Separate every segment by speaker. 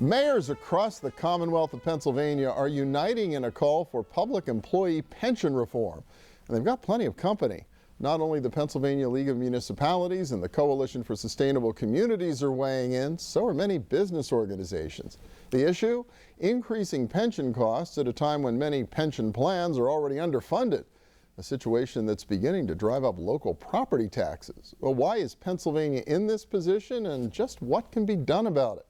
Speaker 1: Mayors across the Commonwealth of Pennsylvania are uniting in a call for public employee pension reform. And they've got plenty of company. Not only the Pennsylvania League of Municipalities and the Coalition for Sustainable Communities are weighing in, so are many business organizations. The issue? Increasing pension costs at a time when many pension plans are already underfunded. A situation that's beginning to drive up local property taxes. Well, why is Pennsylvania in this position, and just what can be done about it?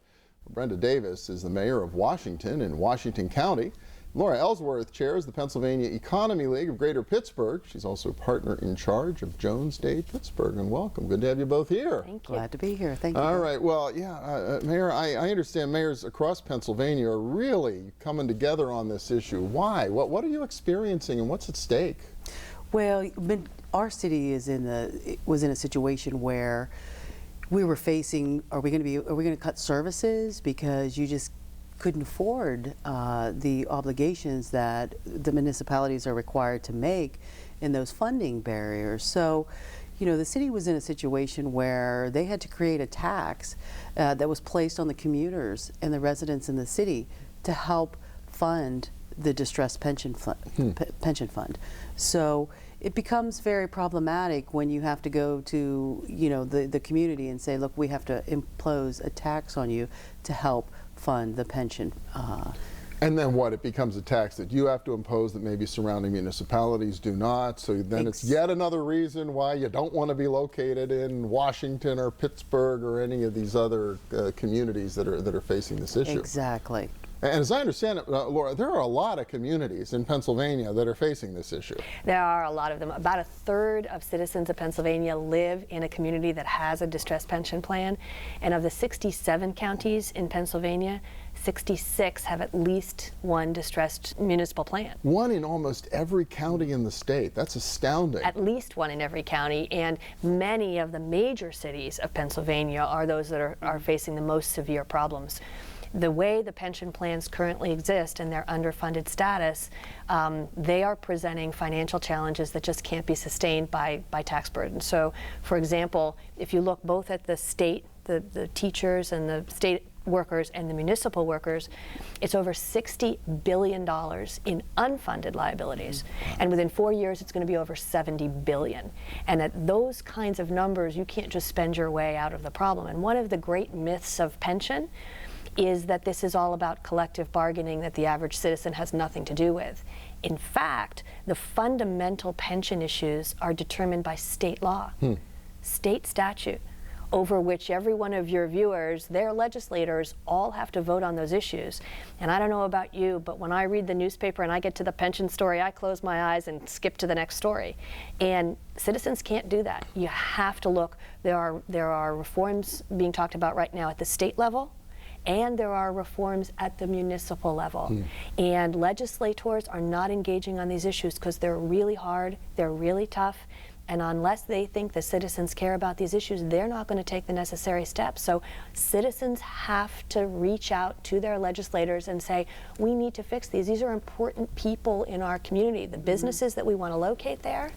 Speaker 1: Brenda Davis is the mayor of Washington in Washington County. Laura Ellsworth chairs the Pennsylvania Economy League of Greater Pittsburgh. She's also partner in charge of Jones Day Pittsburgh. And welcome. Good to have you both here.
Speaker 2: Thank you.
Speaker 3: Glad to be here. Thank you.
Speaker 1: All right. Well, yeah, Mayor, I understand mayors across Pennsylvania are really coming together on this issue. Why? What are you experiencing and what's at stake?
Speaker 3: Well, our city was in a situation where we were facing, are we going to cut services because you just couldn't afford the obligations that the municipalities are required to make in those funding barriers. So, you know, the city was in a situation where they had to create a tax that was placed on the commuters and the residents in the city to help fund the distressed pension fund. So it becomes very problematic when you have to go to, you know, the community and say, look, we have to impose a tax on you to help fund the pension.
Speaker 1: And then what? It becomes a tax that you have to impose that maybe surrounding municipalities do not. So then it's yet another reason why you don't want to be located in Washington or Pittsburgh or any of these other communities that are facing this issue.
Speaker 3: Exactly.
Speaker 1: And as I understand it, Laura, there are a lot of communities in Pennsylvania that are facing this issue.
Speaker 2: There are a lot of them. About a third of citizens of Pennsylvania live in a community that has a distressed pension plan. And of the 67 counties in Pennsylvania, 66 have at least one distressed municipal plan.
Speaker 1: One in almost every county in the state. That's astounding.
Speaker 2: At least one in every county, and many of the major cities of Pennsylvania are those that are facing the most severe problems. The way the pension plans currently exist and their underfunded status, they are presenting financial challenges that just can't be sustained by tax burden. So, for example, if you look both at the state, the teachers and the state workers and the municipal workers, it's over $60 billion in unfunded liabilities. And within 4 years, it's going to be over $70 billion. And at those kinds of numbers, you can't just spend your way out of the problem. And one of the great myths of pension is that this is all about collective bargaining that the average citizen has nothing to do with. In fact, the fundamental pension issues are determined by state law, state statute, over which every one of your viewers, their legislators, all have to vote on those issues. And I don't know about you, but when I read the newspaper and I get to the pension story, I close my eyes and skip to the next story. And citizens can't do that. You have to look. There are reforms being talked about right now at the state level, and there are reforms at the municipal level. And legislators are not engaging on these issues because they're really hard, they're really tough, and unless they think the citizens care about these issues, they're not going to take the necessary steps. So citizens have to reach out to their legislators and say, we need to fix these. These are important people in our community, the businesses that we want to locate there,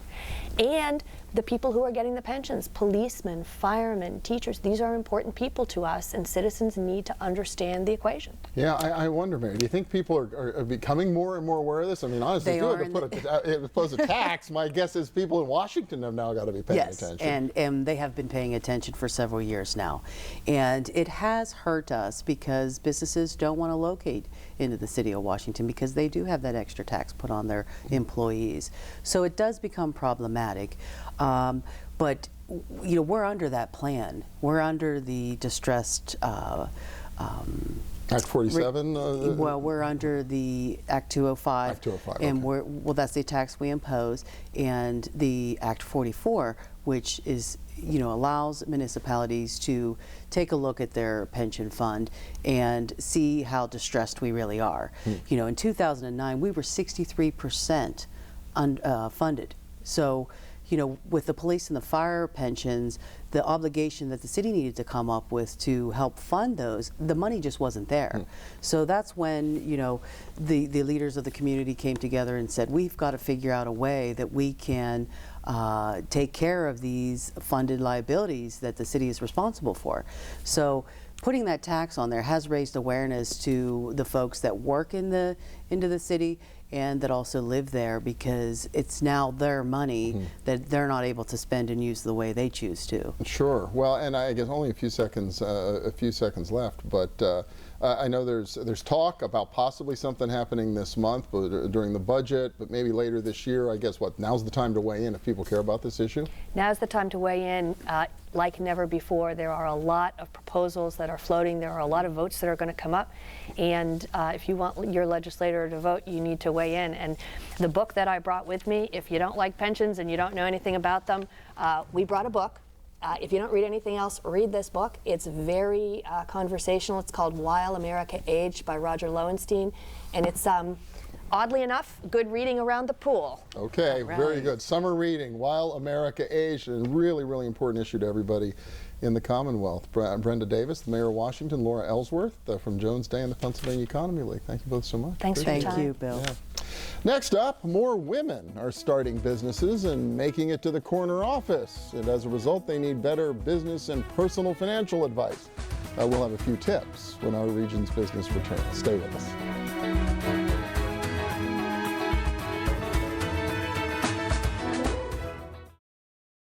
Speaker 2: and the people who are getting the pensions, policemen, firemen, teachers. These are important people to us, and citizens need to understand the equation.
Speaker 1: Yeah, I wonder, Mary, do you think people are becoming more and more aware of this? I mean, honestly, if you had to impose a tax, my guess is people in Washington have now got to be paying attention.
Speaker 3: Yes, and they have been paying attention for several years now. And it has hurt us because businesses don't want to locate into the city of Washington because they do have that extra tax put on their employees. So it does become problematic. But you know, we're under that plan. We're under the distressed
Speaker 1: Act 47?
Speaker 3: Well, we're under the Act 205.
Speaker 1: Act 205,
Speaker 3: and
Speaker 1: okay.
Speaker 3: That's the tax we impose, and the Act 44, which is, you know, allows municipalities to take a look at their pension fund and see how distressed we really are. You know, in 2009, we were 63% funded. So, you know, with the police and the fire pensions, the obligation that the city needed to come up with to help fund those, the money just wasn't there. So that's when, you know, the leaders of the community came together and said, we've got to figure out a way that we can take care of these funded liabilities that the city is responsible for. So putting that tax on there has raised awareness to the folks that work into the city and that also live there, because it's now their money that they're not able to spend and use the way they choose to.
Speaker 1: Sure. Well, and I guess only a few seconds left, but I know there's talk about possibly something happening this month, but during the budget, but maybe later this year. I guess now's the time to weigh in if people care about this issue.
Speaker 2: Now's the time to weigh in. Like never before, there are a lot of proposals that are floating. There are a lot of votes that are going to come up, and if you want your legislator to vote, you need to weigh in. And the book that I brought with me, if you don't like pensions and you don't know anything about them, we brought a book. If you don't read anything else, read this book. It's very conversational. It's called While America Aged by Roger Lowenstein, and it's oddly enough, good reading around the pool.
Speaker 1: Okay,
Speaker 3: Right.
Speaker 1: very good. Summer reading, While America Aged, a really, really important issue to everybody in the Commonwealth. Brenda Davis, the Mayor of Washington, Laura Ellsworth from Jones Day and the Pennsylvania Economy League. Thank you both so much.
Speaker 2: Thanks for your
Speaker 3: Thank
Speaker 2: time.
Speaker 3: you, Bill.
Speaker 1: Yeah. Next up, more women are starting businesses and making it to the corner office. And as a result, they need better business and personal financial advice. We'll have a few tips when our region's business returns. Stay with us.